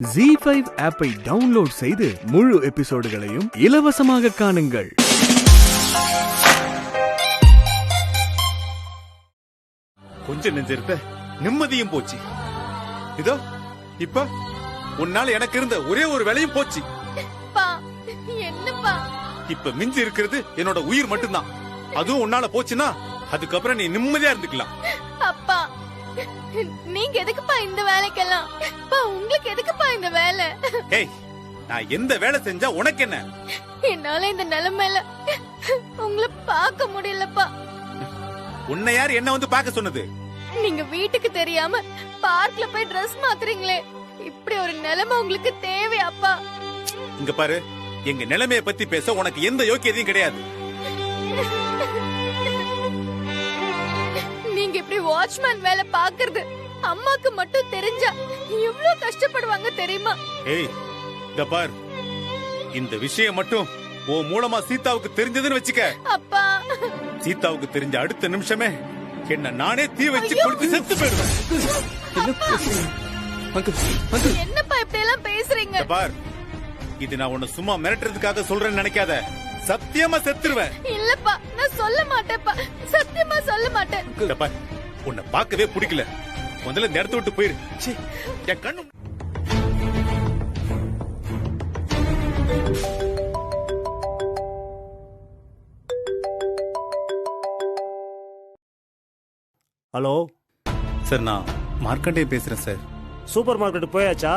ZEE5 ஆப்பை download செய்து முழு எபிசோடுகளையும் இலவசமாக காணுங்கள். கொஞ்சம் நெஞ்சிருந்த நிம்மதியும் போச்சு. இதோ இப்ப உன்னால எனக்கு இருந்த ஒரே ஒரு வேலையும் போச்சு. என்னப்பா இப்ப மிஞ்சி இருக்கிறது என்னோட உயிர் மட்டும்தான். அதுவும் உன்னால போச்சுன்னா அதுக்கப்புறம் நீ நிம்மதியா இருந்துக்கலாம். அப்பா நீங்க எதுக்குப்பா இந்த வேலைக்கெல்லாம்? உங்களுக்கு எதுக்குப்பா இந்த வேலை? ஏய், நான் எந்த வேலை செஞ்சா உனக்கு என்ன? என்னால இந்த நிலைமையில உங்களை பார்க்க முடியலப்பா. உன்னை யார் என்ன வந்து பார்க்க சொன்னது? நீங்க வீட்டுக்கு தெரியாம பார்க்ல போய் Dress மாத்துறீங்களே, இப்படி ஒரு நிலைமை உங்களுக்கு தேவையாப்பா? இங்க பாரு, எங்க நிலைமைய பத்தி பேச உனக்கு எந்த யோக்கியதையும் கிடையாது. நீங்க இப்படி வாட்ச்மேன் வேலை பாக்குறது அம்மாக்கு மட்டும் தெரிஞ்சா எவ்வளவு கஷ்டப்படுவாங்க தெரியுமா? ஏய், இத பார், இந்த விஷயம் மட்டும் உன் மூலமா சீதாவுக்கு தெரிஞ்சதுன்னு வச்சுக்க. அப்பா சீதாவுக்கு தெரிஞ்ச அடுத்த நிமிஷமே என்ன நானே தீ வச்சு கொடுத்து செத்து போயிடுவேன். என்னப்பா இப்படி எல்லாம் பேசுறீங்க? இத பார், இது நான் உன்னை சும்மா மிரட்டுறதுக்காக சொல்றேன்னு நினைக்காத. சத்தியமா செத்துருவேன். இல்லப்பா, நான் சொல்ல மாட்டேன்ப்பா, சத்தியமா சொல்ல மாட்டேன். இத பார், உன்னை பார்க்கவே பிடிக்கல. முதல்ல இந்த இடத்த விட்டு போயிரு. சீ, என் கண்ணு. ஹலோ சார், நான் மார்க்கண்டே பேசுறேன் சார். Super market போயாச்சா?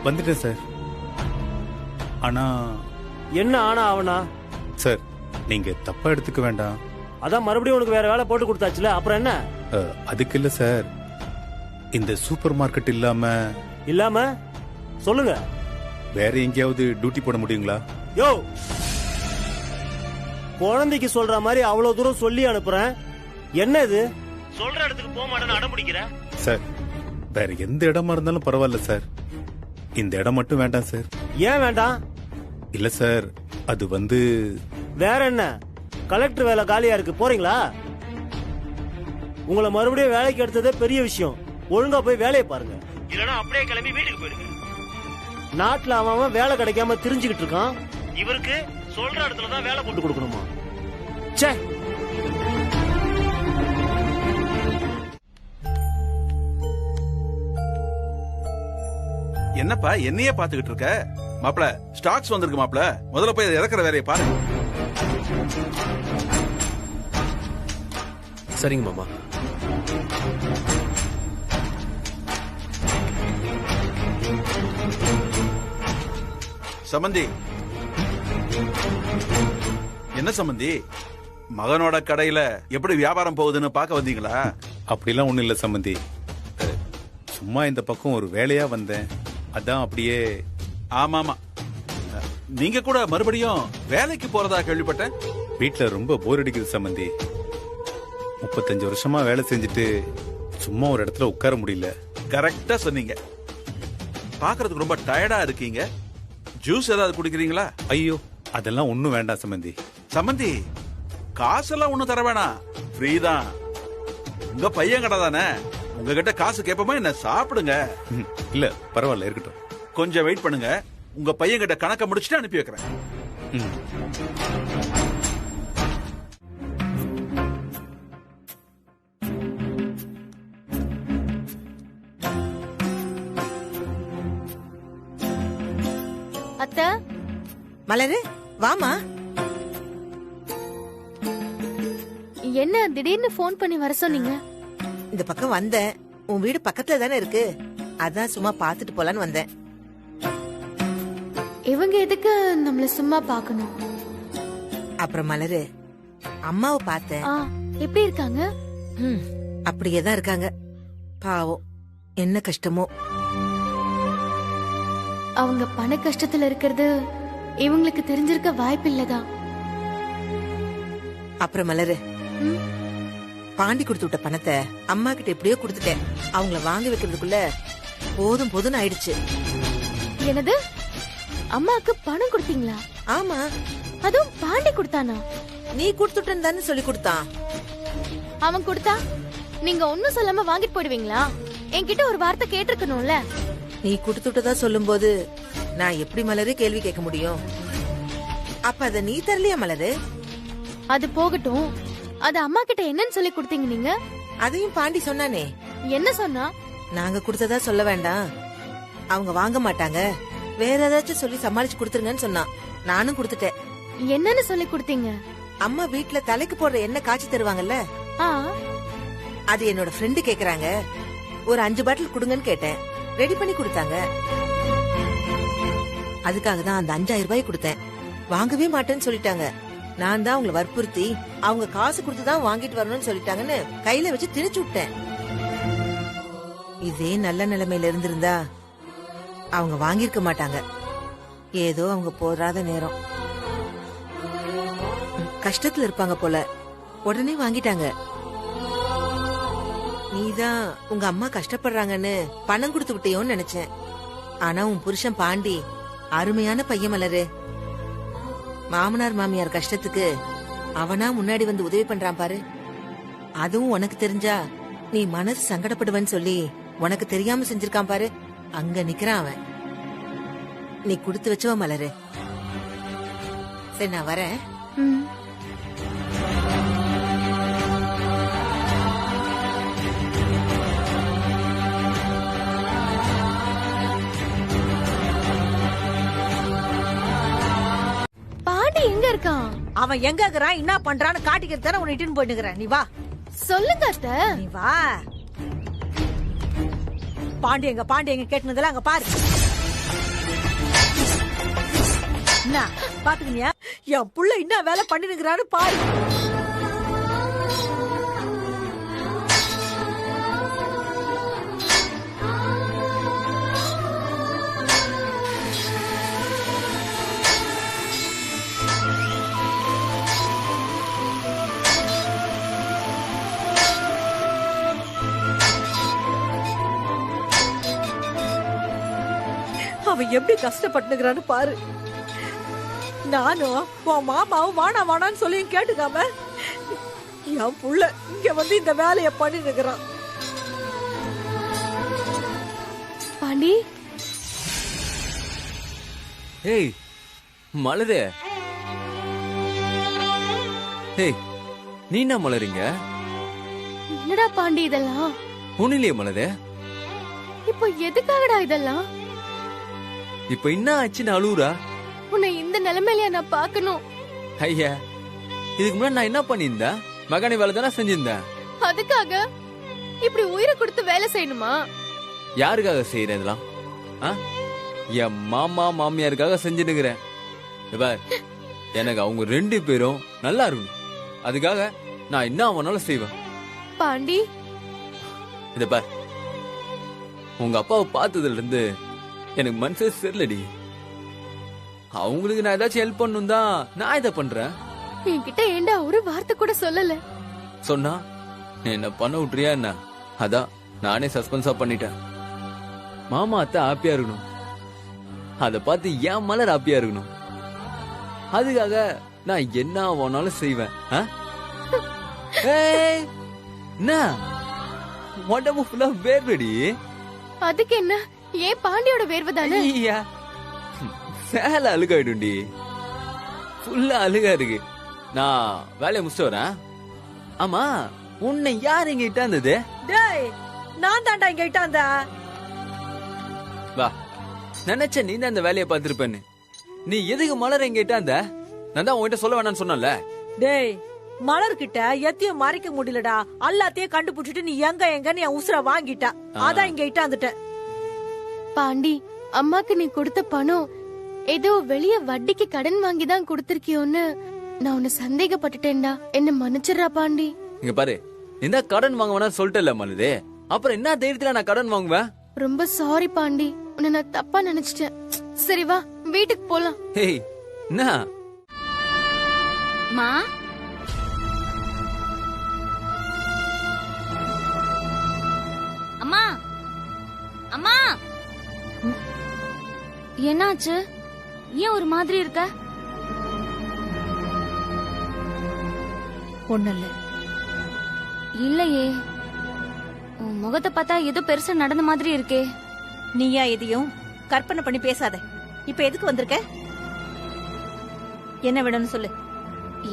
வந்துட்டேன் சார். ஆனா என்ன ஆனா அவனா? சார், நீங்க தப்பா எடுத்துக்க வேண்டாம். அதான் மறுபடியும் உனக்கு வேற வேலை போட்டு கொடுத்தாச்சுல, அப்புறம் என்ன? அதுக்கு இல்ல சார், இந்த சூப்பர் மார்க்கெட் இல்லாம சொல்லுங்க. வேற எங்கேயாவது டியூட்டி போட முடியுங்களா? யோ, குழந்தைக்கு சொல்ற மாதிரி அவ்வளவு தூரம் சொல்லி அனுப்புறேன், என்ன இது? சொல்ற இடத்துக்கு போக மாட்டேன்னு அடம் பிடிக்கிற? சார், வேற எந்த இடமா இருந்தாலும் பரவாயில்ல சார், இந்த இடம் மட்டும் வேண்டாம் சார். ஏன் வேண்டாம்? இல்ல சார், அது வேற என்ன, கலெக்டர் வேலை காலியா இருக்கு, போறீங்களா? உங்களை மறுபடியும் வேலைக்கு எடுத்ததே பெரிய விஷயம். ஒழுங்கா போய் வேலையை பாருங்க, இல்லனா அப்படியே கிளம்பி வீட்டுக்கு போயிடுங்க. நாட்டுல அவன் வேலை கிடைக்காம திரிஞ்சுக்கிட்டு இருக்கான், இவருக்கு சொல்ற இடத்துல தான் வேலை போட்டு கொடுக்கணுமா? சே, என்னப்பா என்னையே பாத்துக்கிட்டு இருக்க? மாப்ள, ஸ்டாக்ஸ் வந்திருக்கு மாப்ள, முதல்ல போய் இறக்குற வேலையை பாரு. சரிங்க மாமா. சம்பந்தி, என்ன சம்பந்தி, மகனோட கடையில எப்படி வியாபாரம் போகுதுன்னு பாக்க வந்தீங்களா? அப்படிலாம் ஒண்ணும் இல்ல சம்பந்தி, சும்மா இந்த பக்கம் ஒரு வேலையா வந்தேன், அதான் அப்படியே. ஆமாமா, நீங்க கூட மறுபடியும் வேலைக்கு போறதா கேள்விப்பட்டேன். வீட்டுல ரொம்ப போர் அடிக்குது சம்பந்தி. 35 வருஷமா வேலை செஞ்சுட்டு சும்மா ஒரு இடத்துல உட்கார முடியல. கரெக்டா சொன்னீங்க. பாக்குறதுக்கு ரொம்ப டயர்டா இருக்கீங்க. ஜூஸ் ஏதாவது குடிக்கிறீங்களா? ஐயோ, அதெல்லாம் ஒண்ணும் வேண்டாம் சம்பந்தி. சம்பந்தி, காசெல்லாம் ஒண்ணும் தர வேணாம், ஃப்ரீ தான். உங்க பையன் கடை தானே, உங்ககிட்ட காசு கேட்போமா என்ன? சாப்பிடுங்க. இல்ல பரவாயில்ல, இருக்கட்டும். கொஞ்சம் வெயிட் பண்ணுங்க, உங்க பையன் கிட்ட கணக்க முடிச்சுட்டு அனுப்பி வைக்கிறேன். அத்தை, மலரு வாமா. என்ன திடீர்னு போன் பண்ணி வர சொன்னீங்க? இந்த பக்கம் வந்தேன், உன் வீடு பக்கத்துல தானே இருக்கு, அதான் சும்மா பாத்துட்டு போலான்னு வந்தேன். இவங்க எதுக்கு நம்மள சும்மா பாக்கணும்? அப்புறம் மலரு, அம்மாவை பார்த்தேன். எப்படி இருக்காங்க? அப்படியேதான் இருக்காங்க, பாவம், என்ன கஷ்டமோ. அவங்க பண கஷ்டத்துல இருக்கிறது இவங்களுக்கு தெரிஞ்சிருக்க வாய்ப்பு இல்லதான். அப்புறம் மலரு, பாண்டி கொடுத்து விட்ட பணத்தை அம்மா கிட்ட எப்படியோ கொடுத்துட்டேன். அவங்கள வாங்க வைக்கிறதுக்குள்ள போதும் போதும்னு ஆயிடுச்சு. என்னது, அம்மாக்கு பணம் கொடுத்தீங்களா? ஆமா. அதுவும் பாண்டி கொடுத்தானா? நீ கொடுத்துட்டேன்னு தானே சொல்லி கொடுத்தான். அவன் கொடுத்தா நீங்க ஒன்னும் சொல்லாம வாங்கிட்டு போயிடுவீங்களா? என்கிட்ட ஒரு வார்த்தை கேட்டிருக்கணும்ல. நீ கொடுத்துட்டதா சொல்லும்போது நான் எப்படி மலரு கேள்வி கேட்க முடியும்? அப்ப அத நீ தரலையா மலரு? அது போகட்டும், அது அம்மா கிட்ட என்னன்னு சொல்லி கொடுத்தீங்க நீங்க? அதையும் பாண்டி சொன்னானே. என்ன சொன்னா? நாங்க கொடுத்ததா சொல்ல வேண்டாம், அவங்க வாங்க மாட்டாங்க, வேற ஏதாச்சும் சொல்லி சமாளிச்சு கொடுத்துருங்கன்னு சொன்னான். நானும் கொடுத்துட்டேன். என்னன்னு சொல்லி கொடுத்தீங்க? அம்மா வீட்ல தலைக்கு போடுற எண்ணெய் காய்ச்சி தருவாங்கல்ல, ஆ, அது என்னோட ஃப்ரெண்டு கேக்குறாங்க, ஒரு 5 பாட்டில் கொடுங்கன்னு கேட்டேன். ரெடி பண்ணி கொடுத்தாங்க. அதுக்காக தான் அந்த 5000 ரூபாய் கொடுத்தேன். வாங்கவே மாட்டேன்னு சொல்லிட்டாங்க. நான் தான் அவங்களை வற்புறுத்தி அவங்க காசு கொடுத்துதான் வாங்கிட்டு வரணும்னு சொல்லிட்டாங்கன்னு கையில வச்சு திணிச்சு விட்டேன். இதே நல்ல நிலைமையில இருந்திருந்தா அவங்க வாங்கியிருக்க மாட்டாங்க. ஏதோ அவங்க போராத நேரம், கஷ்டத்துல இருப்பாங்க போல, உடனே வாங்கிட்டாங்க. நீதான் உங்க அம்மா கஷ்டப்படுறாங்கன்னு பணம் கொடுத்து விட்டியோன்னு நினைச்சேன். ஆனா உன் புருஷன் பாண்டி அருமையான பையன் மலரு. மாமனார் மாமியார் கஷ்டத்துக்கு அவனா முன்னாடி வந்து உதவி பண்றான் பாரு. அதுவும் உனக்கு தெரிஞ்சா நீ மனசு சங்கடப்படுவன்னு சொல்லி உனக்கு தெரியாம செஞ்சிருக்கான் பாரு. அங்க நிக்கிறான் அவன். நீ கொடுத்து வச்சவ மலரு. சரி, நான் வரேன். ம். பாண்டி எங்க இருக்கான்? அவன் எங்க இருக்கிறான், என்ன பண்றான்னு காட்டிக்கிறது தானே உன்னை இட்டுன்னு போயிட்டுக்கிறேன். நீ வா. சொல்லுங்க அத்தை. நீ வா. பாண்டி எங்க கேட்டுனதெல்லாம் அங்க பாரு. என்ன பாத்துக்கினியா? என் புள்ள என்ன வேலை பண்ணிருக்கிறான்னு பாரு. அவன் எப்படி கஷ்டப்பட்டுக்கிறான்னு பாரு. நானும் உன் மாமாவும் வானா வானான்னு சொல்லி கேட்டுக்காம என் புள்ள இங்க வந்து இந்த வேலைய பண்ணிருக்கிறான். பாண்டி, ஏய் மலரு, ஏய் நீ என்ன மலருங்க? என்னடா பாண்டி இதெல்லாம்? ஒண்ணுலயே மலரு. இப்போ எதுக்காகடா இதெல்லாம்? இப்ப என்ன ஆச்சுன்னு அழுவுறா? உன்னை இந்த நிலைமையில நான் பாக்கணும். ஐயா, இதுக்கு முன்னாடி நான் என்ன பண்ணியிருந்தேன்? மகனை வேலை தானே செஞ்சிருந்தேன். அதுக்காக இப்படி உயிரை கொடுத்து வேலை செய்யணுமா? யாருக்காக செய்யறேன் இதெல்லாம்? என் மாமா மாமியாருக்காக செஞ்சுனுக்கிறேன். எனக்கு அவங்க 2 பேரும் நல்லா இருக்கணும். அதுக்காக நான் என்ன அவனாலும் செய்வேன். பாண்டி, இத பார், உங்க அப்பாவை பார்த்ததுல இருந்து எனக்கு மனசே சரிலடி. அவங்களுக்கு நான் ஏதாச்சும் ஹெல்ப் பண்ணணும் தான் நான் இதை பண்றேன். என்கிட்ட ஏண்டா ஒரு வார்த்தை கூட சொல்லல? சொன்னா நீ என்ன பண்ண விட்டுறியா என்ன? அதான் நானே சஸ்பென்ஸா பண்ணிட்டேன். மாமா அத்தை ஹாப்பியா இருக்கணும், அத பார்த்து என் மலர் ஹாப்பியா இருக்கணும். அதுக்காக நான் என்ன வேணாலும் செய்வேன். என்ன உடம்பு ஃபுல்லா வேர்வடி. அதுக்கு என்ன? ஏன் பாண்டியோட வேர்வை தானே? சேல அழுகாயிடும்டி, ஃபுல்லா அழுகா இருக்கு. நான் வேலையை முடிச்சுட்டு வரேன். ஆமா, உன்னை யார் இங்க இட்டாந்தது? டேய், நான் தான்டா இங்க இட்டாந்தா. வா, நினைச்ச நீ தான் அந்த வேலையை பார்த்திருப்பேன்னு. நீ எதுக்கு மலர் எங்க இட்டாந்த? நான் தான் உன்கிட்ட சொல்ல வேணாம்னு சொன்னல. டேய், மலர்கிட்ட எத்தையும் மறைக்க முடியலடா. எல்லாத்தையும் கண்டுபிடிச்சிட்டு நீ எங்கன்னு என் உசுர வாங்கிட்டா. அதான் இங்க இட்டாந்துட்ட. பாண்டி, அம்மாக்கு நீ கொடுத்த பணம் ஏதோ வெளிய வட்டிக்கு கடன் வாங்கி தான் கொடுத்திருக்கியோன்னு நான் உன்னை சந்தேகப்பட்டுட்டேன்டா. என்ன மன்னிச்சிடுறா பாண்டி. இங்க பாரு, இந்த கடன் வாங்க வேணா சொல்லிட்டல மலரு, அப்புறம் என்ன தைரியத்துல நான் கடன் வாங்குவேன்? ரொம்ப சாரி பாண்டி, உன்னை நான் தப்பா நினைச்சிட்டேன். சரி வா, வீட்டுக்கு போலாம். ஹேய், என்ன மா? அம்மா, அம்மா, என்னாச்சு? ஏன் ஒரு மாதிரி இருக்க? ஒண்ணு இல்லையே, உன் முகத்தை பார்த்தா ஏதோ பெருசா நடந்த மாதிரி இருக்கே. நீயா எதையும் கற்பனை பண்ணி பேசாத. இப்ப எதுக்கு வந்திருக்க? என்ன வேணும்னு சொல்லு.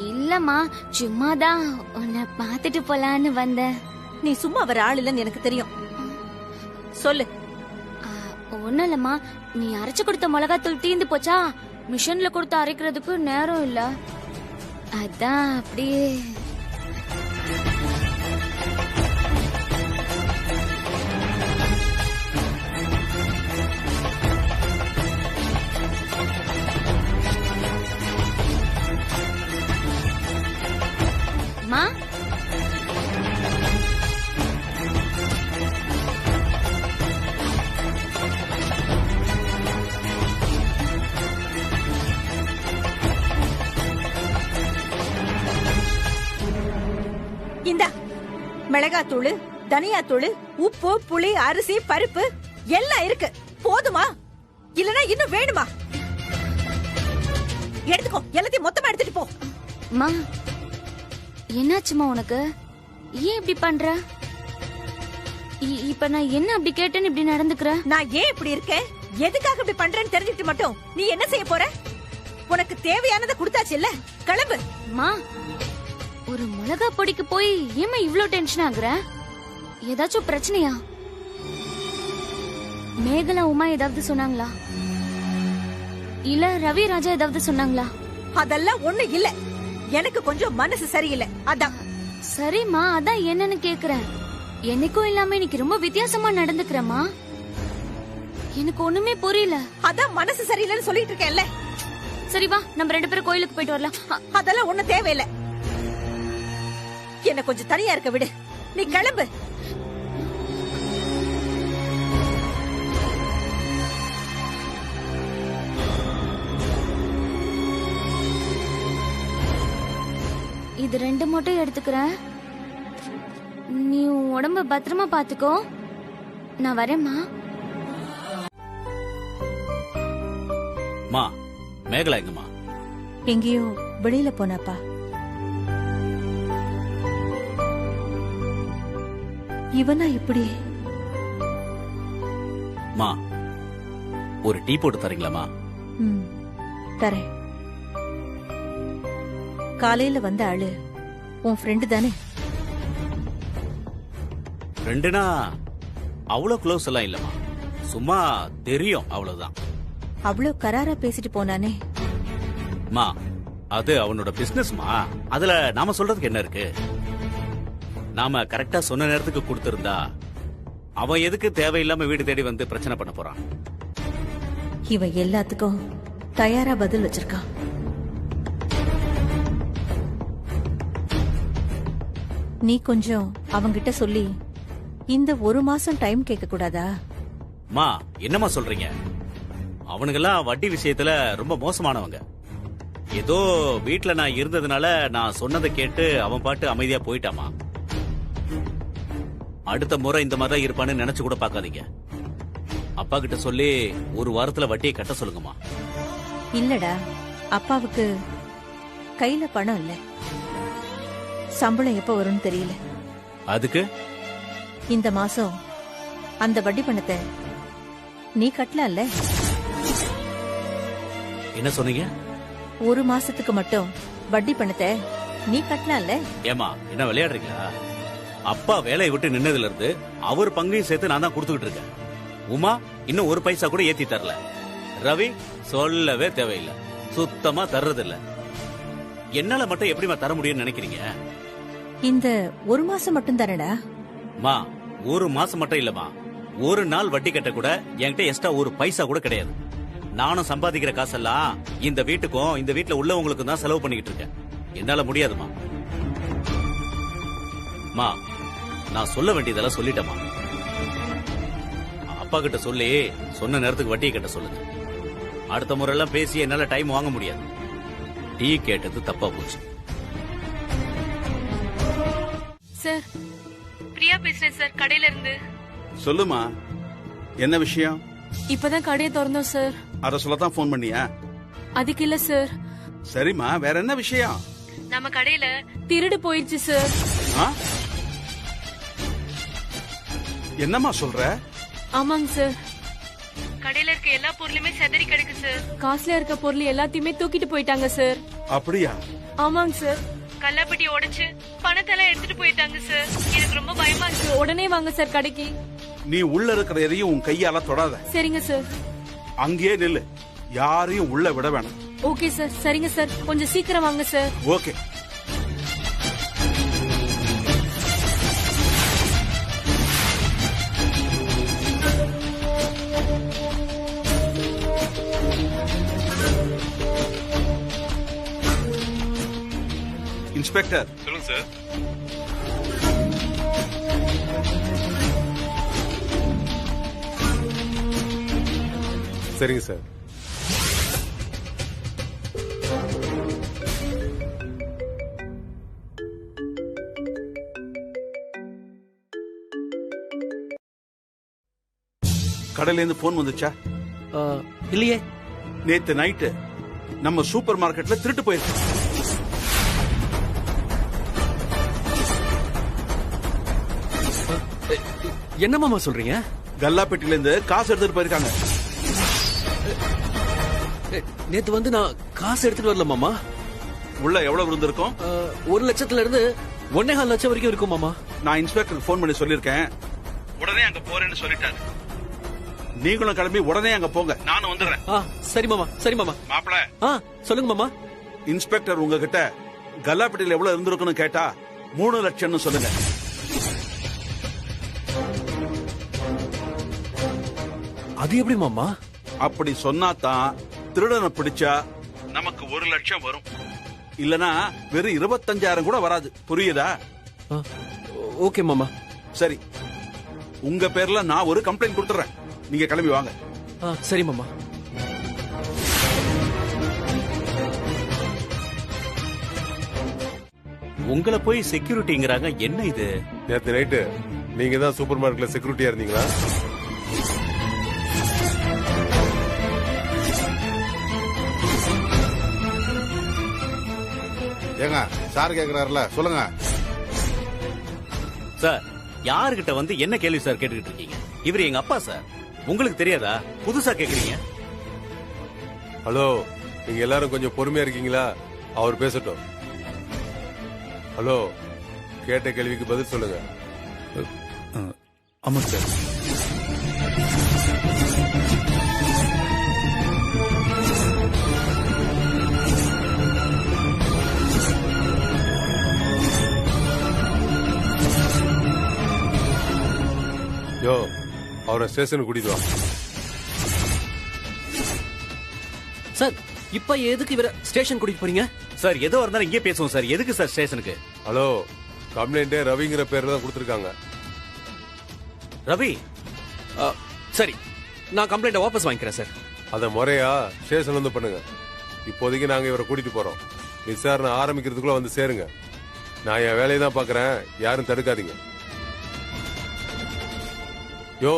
இல்லம்மா, சும்மாதான் உன்னை பாத்துட்டு போலான்னு வந்தேன். நீ சும்மா வர ஆள் இல்லன்னு எனக்கு தெரியும். சொல்லு. ஒண்ணும் இல்லம்மா, நீ அரைச்சு கொடுத்த மிளகாத்தூள் தீந்து போச்சா, மிஷின்ல கொடுத்து அரைக்கிறதுக்கு நேரம் இல்ல, அதான் அப்படியே. மா, இந்த மிளகாத்தூள், தனியாத்தூள், உப்பு, புளி, அரிசி, பருப்பு எல்லாம் இருக்கு. போதுமா இல்லனா இன்னும் வேணுமா? எடுத்துக்கோ, எல்லாத்தையும் மொத்தமா எடுத்துட்டு போ. மா, என்னாச்சுமா உனக்கு? ஏன் இப்படி பண்ற? இப்ப நான் என்ன அப்படி கேட்டேன்னு இப்படி நடந்துக்கிற? நான் ஏன் இப்படி இருக்கேன், எதுக்காக இப்படி பண்றேன்னு தெரிஞ்சுக்கிட்டு மட்டும் நீ என்ன செய்ய போற? உனக்கு தேவையானதை கொடுத்தாச்சு இல்ல, கிளம்பு. மா, ஒரு மிளகா பொடிக்கு போய் ஏமா இவ்ளோ டென்ஷன் ஆகுற? ஏதாச்சும் பிரச்சனையா? மேகலா உமா ஏதாவது சொன்னாங்களா? இல்ல ரவி ராஜா ஏதாவது சொன்னாங்களா? அதெல்லாம் ஒண்ணு இல்ல, எனக்கு கொஞ்சம் மனசு சரியில்லை, அதான். சரிம்மா, அதான் என்னன்னு கேக்குறேன். என்னைக்கும் இல்லாம இன்னைக்கு ரொம்ப வித்தியாசமா நடந்துக்கிறமா, எனக்கு ஒண்ணுமே புரியல. அதான் மனசு சரியில்லைன்னு சொல்லிட்டு இருக்கேன்ல. சரி வா, நம்ம 2 பேரும் கோயிலுக்கு போயிட்டு வரலாம். அதெல்லாம் ஒண்ணு தேவையில்லை, என்ன கொஞ்சம் தனியா இருக்க விடு. நீ கிளம்பு. இது 2 மட்டும் எடுத்துக்கிறேன். நீ உன் உடம்ப பத்திரமா பாத்துக்கோ. நான் வரேம்மா. மா, மேகலா எங்கம்மா? எங்கேயோ வெளியில போனாப்பா. இவனா இப்படி? மா, ஒரு டீ போட்டு தரீங்களாமா? தரேன். காலையில வந்த ஆளு உன் ஃப்ரெண்டு தானே? ஃப்ரெண்டுனா அவ்வளவு க்ளோஸ் எல்லாம் இல்லம்மா, சும்மா தெரியும் அவ்வளவுதான். அவ்வளவு கராரா பேசிட்டு போனானே. மா, அது அவனோட பிசினஸ்மா, அதுல நாம சொல்றதுக்கு என்ன இருக்கு? நாம கரெக்டா சொன்ன நேரத்துக்கு கொடுத்திருந்தா அவன் எதுக்கு தேவையில்லாம வீடு தேடி வந்து பிரச்சனை பண்ண போறான்? இவன் எல்லாத்துக்கும் தயாரா பதில் வச்சிருக்கான். நீ கொஞ்சம் அவங்கிட்ட சொல்லி இந்த 1 மாசம் டைம் கேட்க கூடாதா? மா, என்னம்மா சொல்றீங்க? அவனுங்கெல்லாம் வட்டி விஷயத்துல ரொம்ப மோசமானவங்க. ஏதோ வீட்டுல நான் இருந்ததுனால நான் சொன்னதை கேட்டு அவன் பாட்டு அமைதியா போயிட்டாமா. அடுத்த முறை இந்த மாதிரி இருப்பான்னு நினைச்சு கூட பாக்காதீங்க. அப்பா கிட்ட சொல்லி 1 வாரத்துல வட்டியை கட்ட சொல்லுங்கம்மா. இல்லடா, அப்பாவுக்கு கையில பணம் இல்ல, சம்பளம் எப்ப வரும்னு தெரியல. அதுக்கு இந்த மாசம் அந்த வட்டி பணத்தை நீ கட்டலாம்ல? என்ன சொன்னீங்க? 1 மாசத்துக்கு மட்டும் வட்டி பணத்தை நீ கட்டலாம்ல? ஏமா, என்ன விளையாடுறீங்களா? அப்பா வேலையை விட்டு நின்னதுல இருந்து அவர் பங்கையும் சேர்த்து நான் தான் கொடுத்துக்கிட்டு இருக்கேன். உமா இன்னும் 1 பைசா கூட ஏத்தி தரல. ரவி சொல்லவே தேவையில்லை, சுத்தமா தர்றதில்ல. என்னால மட்டும் எப்படிமா தர முடியும்னு நினைக்கிறீங்க? இந்த 1 மாசம் மட்டும் தானடா? மா, 1 மாசம் மட்டும் இல்லமா, 1 நாள் வட்டி கட்ட கூட என்கிட்ட எக்ஸ்ட்ரா 1 பைசா கூட கிடையாது. நானும் சம்பாதிக்கிற காசெல்லாம் இந்த வீட்டுக்கும் இந்த வீட்டுல உள்ளவங்களுக்கும் தான் செலவு பண்ணிக்கிட்டு இருக்கேன். என்னால முடியாதுமா. மா, நான் சொல்ல வேண்டியதெல்லாம் சொல்லிட்டேமா. அப்பா கிட்ட சொல்லி சொன்ன நேரத்துக்கு வட்டியை கட்ட சொல்லுங்க. அடுத்த முறையெல்லாம் பேசி என்னால டைம் வாங்க முடியாது. டீ கேட்டது தப்பா போச்சு. சார், பிரியா பேசுறேன் சார், கடையில இருந்து. சொல்லுமா, என்ன விஷயம்? இப்பதான் கடையை திறந்தோம் சார். அத சொல்லத்தான் போன் பண்ணியா? அதுக்கு இல்ல சார். சரிம்மா, வேற என்ன விஷயம்? நம்ம கடையில திருடு போயிடுச்சு சார். என்னம்மா சொல்ற? ஆமாங்க சார். கடையில இருக்க எல்லா பொருளுமே செதறி கிடக்கு சார். காசுல இருக்க பொருள் எல்லாத்தையுமே தூக்கிட்டு போயிட்டாங்க சார். அப்படியா? ஆமாங்க சார். கல்லாப்பட்டி உடைச்சு பணத்தெல்லாம் எடுத்துட்டு போயிட்டாங்க சார். எனக்கு ரொம்ப பயமா இருக்கு. உடனே வாங்க சார் கடைக்கு. நீ உள்ள இருக்கிற எதையும் உன் கையால தொடாத. சரிங்க சார். அங்கேயே நில்லு, யாரையும் உள்ள விட வேணாம். Okay sir. சரிங்க சார், கொஞ்சம் சீக்கிரம் வாங்க சார். ஓகே. இன்ஸ்பெக்டர். சொல்லுங்க சார். சரிங்க சார். கடையில இருந்து போன் வந்துச்சா? இல்லையே. நேத்து நைட்டு நம்ம சூப்பர் மார்க்கெட்ல திருட்டு போயிருக்கு. என்ன மாமா சொல்றீங்க? கல்லாப்பேட்டில இருந்து காசு எடுத்துட்டு போயிருக்காங்க. நேத்து வந்து நான் காசு எடுத்துட்டு வரல மாமா. உள்ள எவ்வளவு விழுந்திருக்கும்? 1 லட்சத்துல இருந்து 1.25 லட்சம் வரைக்கும் இருக்கும் மாமா. நான் இன்ஸ்பெக்டருக்கு போன் பண்ணி சொல்லிருக்கேன், உடனே அங்க போறேன்னு சொல்லிட்டாரு. நீங்களும் கிளம்பி உடனே அங்க போங்க, நானும் வந்துடுறேன். சரி மாமா. சரி மாமா. மாப்பிள சொல்லுங்க மாமா. இன்ஸ்பெக்டர் உங்ககிட்ட கல்லாப்பேட்டில எவ்வளவு இருந்திருக்குன்னு கேட்டா 3 லட்சம்னு சொல்லுங்க. அது எப்படி மாமா? அப்படி சொன்னாதான் திருடனை பிடிச்சா நமக்கு 1 லட்சம் வரும். இல்லனா வெறும் 25,000 கூட வராது. புரியுதா? ஓகே மாமா. சரி, உங்க பேர்ல நான் ஒரு கம்ப்ளைண்ட் கொடுத்துறேன். நீங்க கிளம்பி வாங்க. சரி மாமா. உங்களை போய் செக்யூரிட்டிங்கிறாங்க, என்ன இது? நேத்து நைட்டு நீங்க தான் சூப்பர் மார்க்கெட்ல செக்யூரிட்டியா இருந்தீங்களா? ஏங்க சார் கேக்குறாருல, சொல்லுங்க சார். யாருகிட்ட வந்து என்ன கேள்வி சார் கேட்டுக்கிட்டு இருக்கீங்க? இவர் எங்க அப்பா சார், உங்களுக்கு தெரியாதா? புதுசா கேக்குறீங்க. ஹலோ, நீங்க எல்லாரும் கொஞ்சம் பொறுமையா இருக்கீங்களா? அவர் பேசட்டும். ஹலோ, கேட்ட கேள்விக்கு பதில் சொல்லுங்க. ஆமா சார். யோ, அவரை ஸ்டேஷனுக்கு கூட்டிட்டு வா. சார், இப்ப எதுக்கு இவர ஸ்டேஷன் கூட்டிட்டு போறீங்க? சார், ஏதோ இருந்தாலும் இங்கே பேசுவோம் சார். எதுக்கு சார் ஸ்டேஷனுக்கு? ஹலோ, கம்ப்ளைண்டே ரவிங்கிற பேர்ல தான் கொடுத்திருக்காங்க. ரவி? சரி, நான் கம்ப்ளைண்ட வாபஸ் வாங்கிக்கிறேன் சார். அத முறையா ஸ்டேஷன் வந்து பண்ணுங்க. இப்போதைக்கு நாங்க இவரை கூட்டிட்டு போறோம். விசாரணை ஆரம்பிக்கிறதுக்குள்ள வந்து சேருங்க. நான் என் வேலையை தான் பாக்குறேன், யாரும் தடுக்காதீங்க. யோ,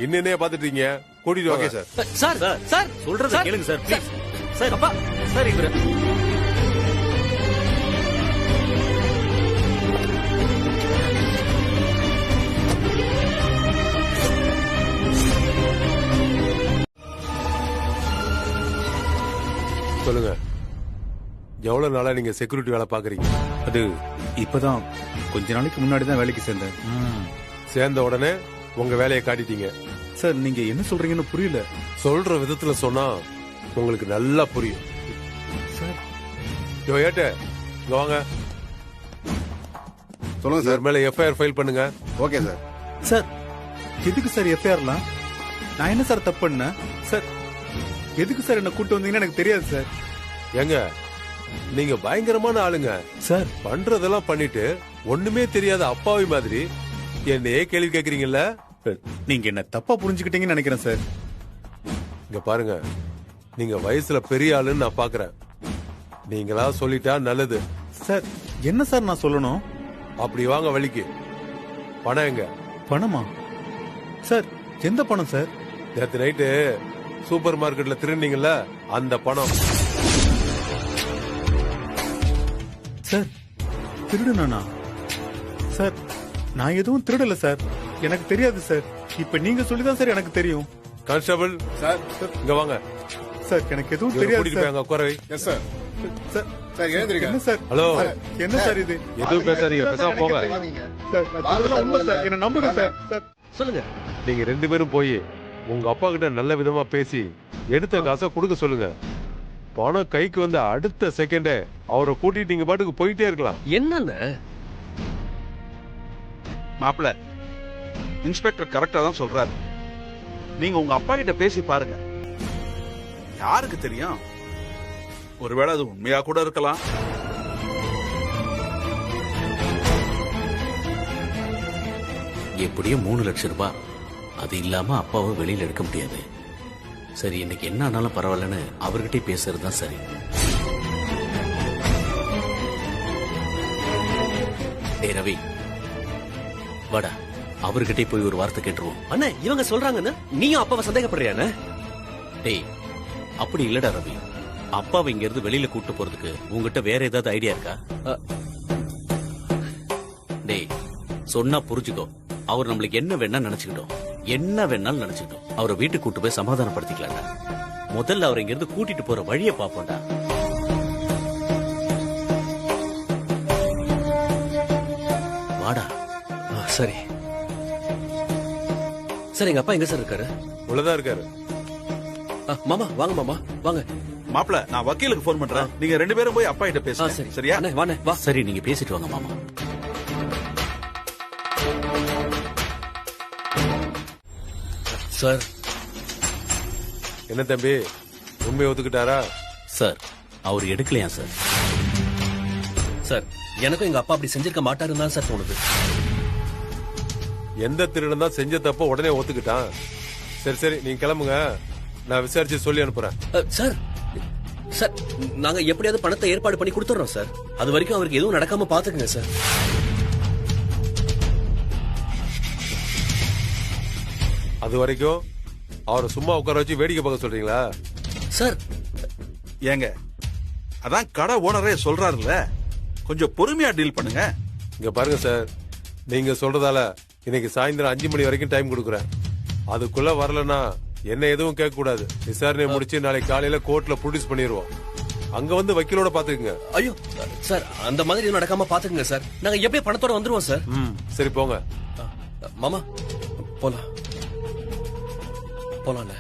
இன்னே பாத்துட்டு இருக்கீங்க, கூட்டிட்டு வாங்க. சார் சார் சார் சார் சொல்றத கேளுங்க சார், ப்ளீஸ். சார் அப்பா, சார் இவரு சொல்லுங்க, எவ்வளவு நாளா நீங்க செக்யூரிட்டி வேலை பாக்குறீங்க? அது இப்பதான் கொஞ்ச நாளைக்கு முன்னாடி தான் வேலைக்கு சேர்ந்தேன். சேர்ந்த உடனே உங்க வேலையை காட்டிட்டீங்க. சார், நீங்க என்ன சொல்றீங்கன்னு புரியல. சொல்ற விதத்துல சொன்னா உங்களுக்கு நல்லா புரியும். சார், யோ ஏட்ட, இங்க வாங்க. சொல்லுங்க சார், மேல எஃப்ஐஆர் ஃபைல் பண்ணுங்க. Okay sir. சார், எதுக்கு சார் எஃப்ஐஆர்லாம்? நான் என்ன சார் தப்பு பண்ணேன்? சார், எதுக்கு சார் என்ன கூட்டு வந்தீங்கன்னு எனக்கு தெரியாது சார். ஏங்க, நீங்க பயங்கரமான ஆளுங்க சார். பண்றதெல்லாம் பண்ணிட்டு ஒண்ணுமே தெரியாத அப்பாவி மாதிரி என்னையே கேள்வி கேக்குறீங்கல்ல? நீங்க என்ன தப்பா புரிஞ்சுக்கிட்டீங்கன்னு நினைக்கிறேன் சார். இங்க பாருங்க, நீங்க வயசுல பெரிய ஆளுன்னு நான் பாக்குறேன். நீங்களா சொல்லிட்டா நல்லது. சார், என்ன சார் நான் சொல்லணும்? அப்படி வாங்க வழிக்கு. பணம் எங்க? பணமா? சார், எந்த பணம் சார்? நேத்து நைட்டு சூப்பர் மார்க்கெட்ல திருநீங்கல்ல, அந்த பணம். சார், திருடுனா? சார், நான் எதுவும் திருடல சார். எனக்கு தெரியாது சார். இப்ப நீங்க சொல்லிதான் சார் எனக்கு தெரியும். கான்ஸ்டபிள் சார் இங்க வாங்க. சார் எனக்கு எதுவும் இவரை தெரியாது கூட்டிட்டு போய் அங்க உட்கார வை. Yes sir. சார் சார் எழுந்திருங்க. என்ன சார்? ஹலோ. என்ன சார் இது? எதுவும் பேசாதீங்க, பேசாம போங்க. சார் அதெல்லாம் உண்மை சார். என்ன நம்புங்க சார். சார் சொல்லுங்க. நீங்க 2 பேரும் போய் உங்க அப்பா கிட்ட நல்ல விதமா பேசி எடுத்த காசை கொடுக்க சொல்லுங்க. பணம் கைக்கு வந்த அடுத்த செகண்டே அவரை கூட்டிட்டு நீங்க பாட்டுக்கு போயிட்டே இருக்கலாம். என்னன்னு மாப்பிள்ள, இன்ஸ்பெக்டர் கரெக்டா தான் சொல்றாரு. நீங்க உங்க அப்பா கிட்ட பேசி பாருங்க. யாருக்கு தெரியும், ஒருவேளை அது உண்மையா கூட இருக்கலாம். எப்படியும் 3 லட்சம் ரூபாய். அது இல்லாம அப்பாவை வெளியில எடுக்க முடியாது. சரி, இன்னைக்கு என்ன ஆனாலும் பரவாயில்லன்னு அவர்கிட்ட பேசுறது தான் சரி. டேய் ரவி, வாடா, அவர்கிட்ட போய் ஒரு வார்த்தை கேட்டுருவோம். அண்ணா இவங்க சொல்றாங்கன்னு நீயும் அப்பாவை சந்தேகப்படுறியாண்ணே? டேய், அப்படி இல்லடா ரவி. அப்பாவை இங்க இருந்து வெளியில கூட்டு போறதுக்கு உங்ககிட்ட வேற ஏதாவது ஐடியா இருக்கா? டேய், சொன்னா புரிஞ்சுக்கோ. அவர் நம்மளுக்கு என்ன வேணா நினைச்சுக்கிட்டோம், என்ன வேணாலும் நினைச்சுக்கிட்டோம். அவரை வீட்டுக்கு கூட்டு போய் சமாதானப்படுத்திக்கலாம்டா. முதல்ல அவரை இங்க இருந்து கூட்டிட்டு போற வழியை பாப்போம்டா. வாடா. சரி சார், எங்க அப்பா எங்க சார் இருக்காரு? உள்ளதான் இருக்காரு. மாமா வாங்க, மாமா வாங்க. மாப்பிள்ள, நான் வக்கீலுக்கு போன் பண்றேன். நீங்க 2 பேரும் போய் அப்பா கிட்ட பேசுங்க. சரியா? வாண்ணே, வா. சரி, நீங்க பேசிட்டு வாங்க மாமா. சார். என்ன தம்பி, உண்மையை ஒத்துக்கிட்டாரா? சார், அவர் எடுக்கலையா சார்? சார், எனக்கும் எங்க அப்பா அப்படி செஞ்சிருக்க மாட்டாருன்னு தான் சார் தோணுது. எந்த திருடன் தான் செஞ்ச தப்ப உடனே ஒத்துக்கிட்டான்? சரி சரி, நீங்க கிளம்புங்க, நான் விசாரிச்சு சொல்லி அனுப்புறேன். சார் சார், நாங்க எப்படியாவது பணத்தை ஏற்பாடு பண்ணி கொடுத்துறோம் சார். அது வரைக்கும் அவருக்கு எதுவும் நடக்காம பாத்துக்கங்க சார். அது வரைக்கும் அவரை சும்மா உட்கார வச்சு வேடிக்கை பார்க்க சொல்றீங்களா? சார் ஏங்க, அதான் கடை ஓனரே சொல்றாருல்ல, கொஞ்சம் பொறுமையா டீல் பண்ணுங்க. இங்க பாருங்க சார், நீங்க சொல்றதால இன்னைக்கு சாயந்தரம் 5 மணி வரைக்கும் டைம் கொடுக்குறேன். அதுக்குள்ள வரலன்னா என்ன எதுவும் கேட்க கூடாது. விசாரணை முடிச்சு நாளைக்கு காலையில கோர்ட்ல ப்ரொடியூஸ் பண்ணிடுவோம். அங்க வந்து வக்கீலோட பாத்துக்குங்க. ஐயோ சார், அந்த மாதிரி எதுவும் நடக்காம பாத்துக்குங்க சார். நாங்க எப்படியே பணத்தோட வந்துருவோம் சார். சரி போங்க மாமா, போலாம் போலாம்.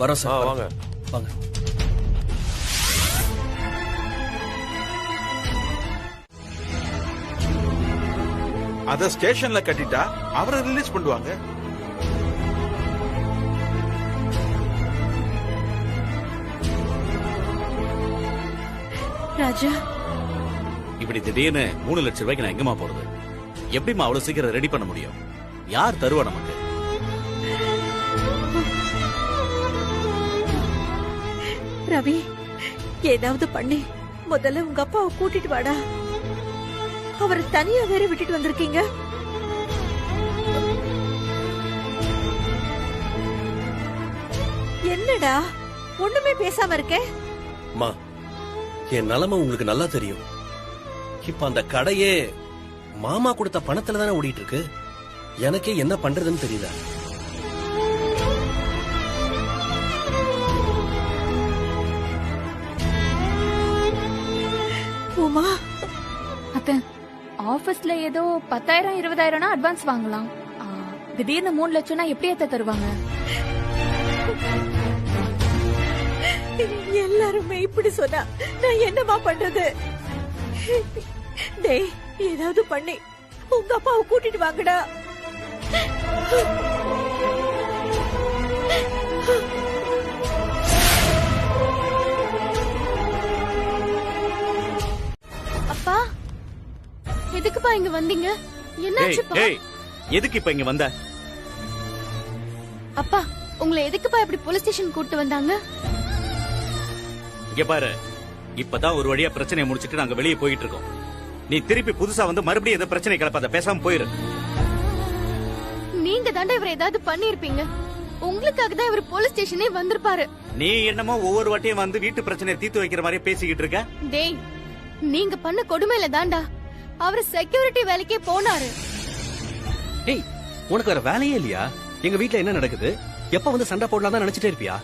வரோம் சார். வாங்க வாங்க. அத ஸ்டேஷன்ல கட்டிட்டா அவரை ரிலீஸ் பண்ணுவாங்க. ராஜா, இப்படி திடீர்னு 3 லட்சம் ரூபாய்க்கு நான் எங்கம்மா போறது? எப்படிமா அவ்வளவு சீக்கிரம் ரெடி பண்ண முடியும்? யார் தருவா நமக்கு? ரவி, ஏதாவது பண்ணி முதல்ல உங்க அப்பாவை கூட்டிட்டு வாடா. அவரை தனியா வேற விட்டுட்டு வந்திருக்கீங்க. என்னடா ஒண்ணுமே பேசாம இருக்க? அம்மா, என் நிலைமை உங்களுக்கு நல்லா தெரியும். இப்ப அந்த கடையே மாமா கொடுத்த பணத்துல தானே ஓடிட்டு இருக்கு. எனக்கே என்ன பண்றதுன்னு தெரியல. உமா, அத்தை, ஆபீஸ்ல ஏதோ 10,000 20,000 அட்வான்ஸ் வாங்கலாம். திடீர்னு 3 லட்சம்னா எப்படி அத்தை தருவாங்க? எல்லாருமே இப்படி சொன்னா நான் என்னமா பண்றது? டேய், ஏதாவது பண்ணி உங்க அப்பாவை கூட்டிட்டு வாங்கடா. அப்பா, எதுக்குப்பா இங்க வந்தீங்க? என்னாச்சுப்பா? ஏய், எதுக்கு இப்ப இங்க வந்த? அப்பா, உங்களை எதுக்குப்பா இப்படி போலீஸ் ஸ்டேஷன் கூட்டு வந்தாங்க? இங்க பாரு, இப்பதான் ஒரு வழியா பிரச்சனையை முடிச்சிட்டு நாங்க வெளியே போயிட்டு இருக்கோம். நீ திருப்பி புதுசா வந்து மறுபடியும் எந்த பிரச்சனை கிளப்பாத. பேசாம போயிரு. நீங்க தாண்டா இவர் ஏதாவது பண்ணிருப்பீங்க. உங்களுக்காக தான் இவர் போலீஸ் ஸ்டேஷனே வந்திருப்பாரு. நீ என்னமோ ஒவ்வொரு வாட்டியும் வந்து வீட்டு பிரச்சனையை தீர்த்து வைக்கிற மாதிரி பேசிக்கிட்டு இருக்க. டேய், நீங்க பண்ண கொடுமையில தாண்டா அவர் செக்யூரிட்டி வேலைக்கே போனாரு. ஏய், உனக்கு வேற வேலையே இல்லையா? எங்க வீட்ல என்ன நடக்குது? எப்ப வந்து சண்டை போடலாம் தான் நினைச்சிட்டே இருப்பியா?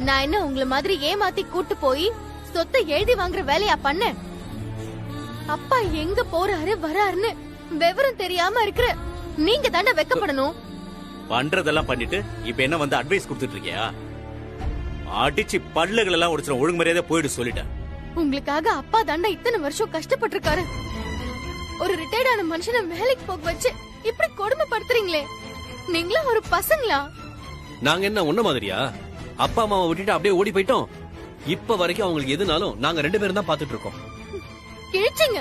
நான் என்ன உங்களை மாதிரி ஏமாத்தி கூட்டு போய் சொத்தை எழுதி வாங்குற வேலையா பண்ணேன்? அப்பா எங்க போறாரு வராருன்னு விவரம் தெரியாம இருக்கிற நீங்க தானே வெக்கப்படணும். பண்றதெல்லாம் பண்ணிட்டு இப்ப என்ன வந்து அட்வைஸ் கொடுத்துட்டு இருக்கியா? அடிச்சு பல்லுகள் எல்லாம் உடைச்சிடும். ஒழுங்கு மரியாதை போயிடு சொல்லிட்டேன். உங்களுக்காக அப்பா தாண்டா இத்தனை வருஷம் கஷ்டப்பட்டிருக்காரு. ஒரு ரிட்டையர்டான மனுஷனை வேலைக்கு போக வச்சு இப்படி கொடுமைப்படுத்துறீங்களே, நீங்களும் ஒரு பசங்களா? நாங்க என்ன உன்ன மாதிரியா? அப்பா அம்மாவை விட்டுட்டு அப்படியே ஓடி போயிட்டோம். இப்ப வரைக்கும் அவங்களுக்கு எதுனாலும் நாங்க 2 பேரும் தான் பாத்துட்டு இருக்கோம். கிழிச்சிங்க.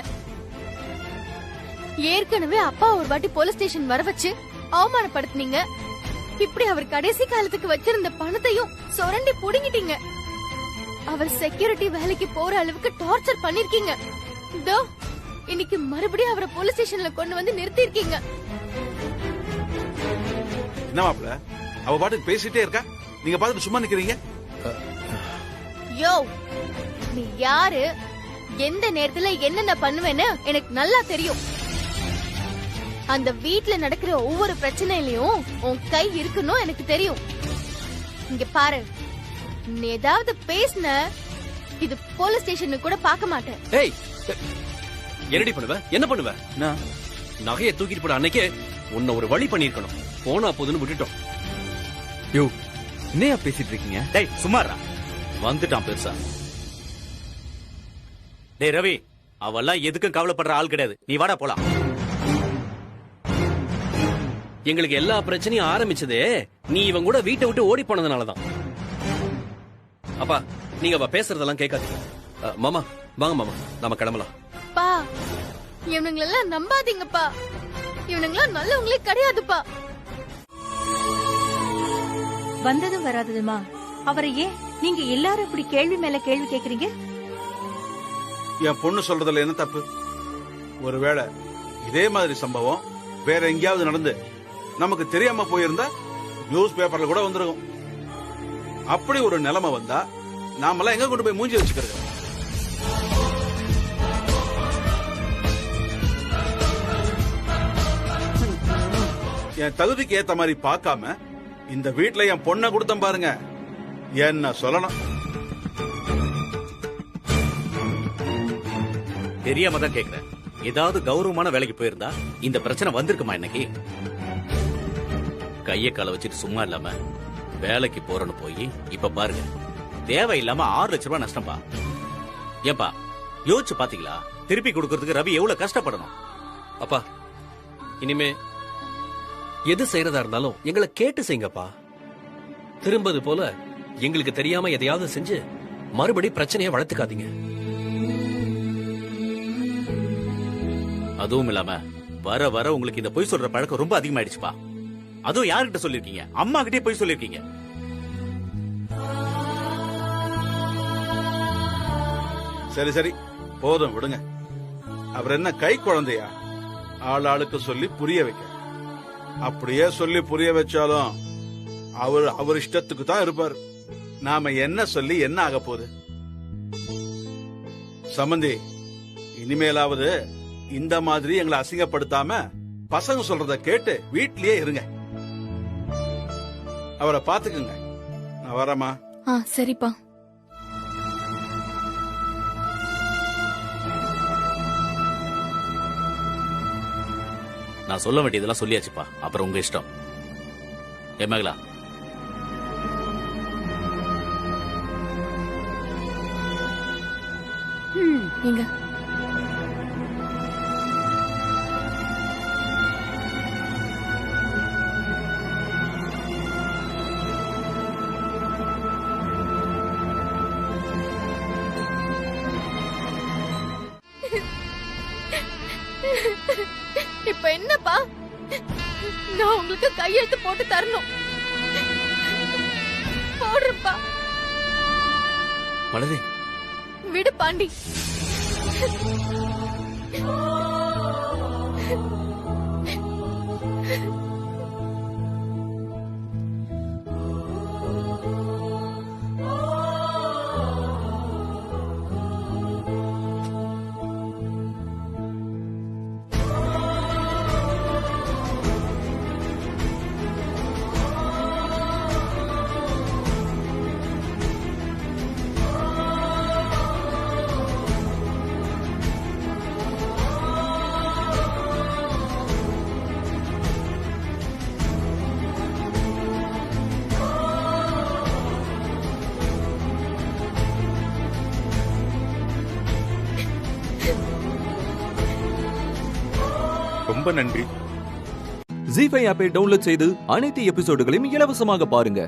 ஏற்கனவே அப்பா ஒரு வாட்டி போலீஸ் ஸ்டேஷன் வர வச்சு அவமானப்படுத்தினீங்க. இப்படி அவர் கடைசி காலத்துக்கு வச்சிருந்த பணத்தையும் சொரண்டி புடுங்கிட்டீங்க. அவர் செக்யூரிட்டி வேலைக்கு போற அளவுக்கு டார்ச்சர் பண்ணிருக்கீங்க. இதோ இன்னைக்கு மறுபடியும் அவரை போலீஸ் ஸ்டேஷன்ல கொண்டு வந்து நிறுத்தி இருக்கீங்க. என்ன மாப்ள, அவ பாட்டுக்கு பேசிட்டே இருக்கா, நீங்க பாத்துட்டு சும்மா நிக்கிறீங்க? யோ, நீ யாரு, எந்த நேரத்துல என்னென்ன பண்ணுவேன்னு எனக்கு நல்லா தெரியும். அந்த வீட்ல நடக்கிற ஒவ்வொரு பிரச்சனையிலயும் உன் கை இருக்கணும் எனக்கு தெரியும். இங்க பாரு, நீ ஏதாவது பேசின இது போலீஸ் ஸ்டேஷன் கூட பார்க்க மாட்டேன். ஏய், என்னடி பண்ணுவ? என்ன பண்ணுவ? நகையை தூக்கிட்டு போட அன்னைக்கே உன்னை ஒரு வழி பண்ணிருக்கணும். போனா போதுன்னு விட்டுட்டோம். யோ, என்னையா பேசிட்டு இருக்கீங்க? டேய் சும்மாரா, வந்துட்டான் பெருசா. டேய் ரவி, அவெல்லாம் எதுக்கும் கவலைப்படுற ஆள் கிடையாது. நீ வாடா போலாம். எங்களுக்கு எல்லா பிரச்சனையும் ஆரம்பிச்சதே நீ இவன் கூட வீட்டை விட்டு ஓடி போனதுனாலதான். அப்பா, நீங்க அவ பேசுறதெல்லாம் கேட்காதீங்க. மாமா வாங்க மாமா, நாம கிளம்பலாம். பா, இவனுங்களெல்லாம் நம்பாதீங்கப்பா. இவனுங்களாம் நல்லவங்களே கிடையாதுப்பா. வந்ததும் வராததுமா அவரை ஏன் நீங்க எல்லாரும் இப்படி கேள்வி மேல கேள்வி கேக்குறீங்க? என் பொண்ணு சொல்றதுல என்ன தப்பு? ஒருவேளை இதே மாதிரி சம்பவம் வேற எங்கேயாவது நடந்து நமக்கு தெரியாம போயிருந்தா நியூஸ் பேப்பர்ல கூட வந்திருக்கும். அப்படி ஒரு நிலைமை வந்தா நாமெல்லாம் எங்க கொண்டு போய் மூஞ்சி வச்சுக்கிறது? என் தகுதிக்கு ஏத்த மாதிரி பார்க்காம இந்த வீட்டுல என் பொண்ணை கொடுத்தேன் பாருங்க, என்ன சொல்லணும்? தெரியாம தான் கேக்குறேன். ஏதாவது கௌரவமான வேலைக்கு போயிருந்தா இந்த பிரச்சனை வந்திருக்குமா? இன்னைக்கு கைய கால வச்சுட்டு சும்மா இல்லாம வேலைக்கு போறன்னு போய் இப்ப பாருங்க, தேவையில்லாம 6 லட்சம் ரூபாய் நஷ்டம்பா. ஏன்பா யோசிச்சு பாத்தீங்களா? திருப்பி கொடுக்கறதுக்கு ரவி எவ்வளவு கஷ்டப்படணும். அப்பா, இனிமே எது செய்யறதா இருந்தாலும் எங்களை கேட்டு செய்யுங்கப்பா. திரும்பது போல எங்களுக்கு தெரியாம எதையாவது செஞ்சு மறுபடி பிரச்சனையை வளர்த்துக்காதீங்க. அதுவும் இல்லாம வர வர உங்களுக்கு இந்த பொய் சொல்ற பழக்கம் ரொம்ப அதிகமாயிடுச்சுப்பா. அதுவும் யாருக்கிட்ட சொல்லிருக்கீங்க? அம்மா கிட்டே போய் சொல்லிருக்கீங்க. சரி சரி, போதும் விடுங்க. அவர் என்ன கை குழந்தையா? ஆள் ஆளுக்கு சொல்லி புரிய வைக்க. அப்படியே சொல்லி புரிய வச்சாலும் அவர் இஷ்டத்துக்கு தான் இருப்பார். நாம என்ன சொல்லி என்ன ஆக போகுது? சம்பந்தி, இனிமேலாவது இந்த மாதிரி எங்களை அசிங்கப்படுத்தாம பசங்க சொல்றத கேட்டு வீட்லயே இருங்க. அவரை பாத்துக்குங்க. நான் வரமா? சரிப்பா. நான் சொல்ல வேண்டியதெல்லாம் சொல்லியாச்சுப்பா. அப்புறம் உங்க இஷ்டம். ஏமாங்களா? நீங்க இப்ப என்னப்பா? நான் உங்களுக்கு கையெழுத்து போட்டு தரணும். போடுறப்பா. மலரே, விடு பாண்டி. ரொம்ப நன்றி. ஜி5 ஆப்பை டவுன்லோட் செய்து அனைத்து எபிசோடுகளையும் இலவசமாக பாருங்க.